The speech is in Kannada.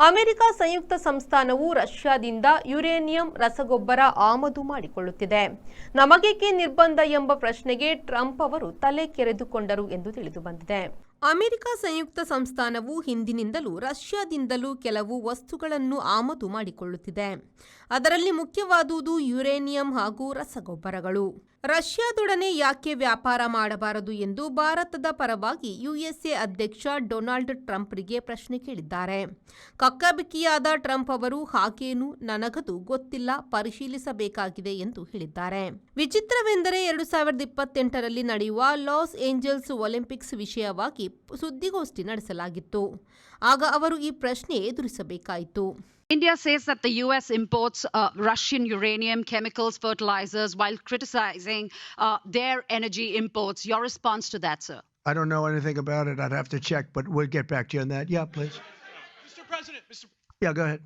ಅಮೆರಿಕ ಸಂಯುಕ್ತ ಸಂಸ್ಥಾನವು ರಷ್ಯಾದಿಂದ ಯುರೇನಿಯಂ ರಸಗೊಬ್ಬರ ಆಮದು ಮಾಡಿಕೊಳ್ಳುತ್ತಿದೆ. ನಮಗೇಕೆ ನಿರ್ಬಂಧ ಎಂಬ ಪ್ರಶ್ನೆಗೆ ಟ್ರಂಪ್ ಅವರು ತಲೆ ಕೆರೆದುಕೊಂಡರು ಎಂದು ತಿಳಿದುಬಂದಿದೆ. ಅಮೆರಿಕ ಸಂಯುಕ್ತ ಸಂಸ್ಥಾನವು ಹಿಂದಿನಿಂದಲೂ ರಷ್ಯಾದಿಂದಲೂ ಕೆಲವು ವಸ್ತುಗಳನ್ನು ಆಮದು ಮಾಡಿಕೊಳ್ಳುತ್ತಿದೆ. ಅದರಲ್ಲಿ ಮುಖ್ಯವಾದುದು ಯುರೇನಿಯಂ ಹಾಗೂ ರಸಗೊಬ್ಬರಗಳು. ರಷ್ಯಾದೊಡನೆ ಯಾಕೆ ವ್ಯಾಪಾರ ಮಾಡಬಾರದು ಎಂದು ಭಾರತದ ಪರವಾಗಿ ಯುಎಸ್ಎ ಅಧ್ಯಕ್ಷ ಡೊನಾಲ್ಡ್ ಟ್ರಂಪ್ರಿಗೆ ಪ್ರಶ್ನೆ ಕೇಳಿದ್ದಾರೆ. ಕಕ್ಕಾಬಿಕ್ಕಿಯಾದ ಟ್ರಂಪ್ ಅವರು ಹಾಗೇನು ನನಗದು ಗೊತ್ತಿಲ್ಲ, ಪರಿಶೀಲಿಸಬೇಕಾಗಿದೆ ಎಂದು ಹೇಳಿದ್ದಾರೆ. ವಿಚಿತ್ರವೆಂದರೆ 2028ರಲ್ಲಿ ನಡೆಯುವ ಲಾಸ್ ಏಂಜಲ್ಸ್ ಒಲಿಂಪಿಕ್ಸ್ ವಿಷಯವಾಗಿ ಸುದ್ದಿಗೋಷ್ಠಿ ನಡೆಸಲಾಗಿತ್ತು. ಆಗ ಅವರು ಈ ಪ್ರಶ್ನೆ ಎದುರಿಸಬೇಕಾಯಿತು. India says that the US imports Russian uranium, chemicals, fertilizers while criticizing their energy imports. Your response to that, sir? I don't know anything about it. I'd have to check, but we'll get back to you on that. Yeah, please. Mr. President, Yeah, go ahead.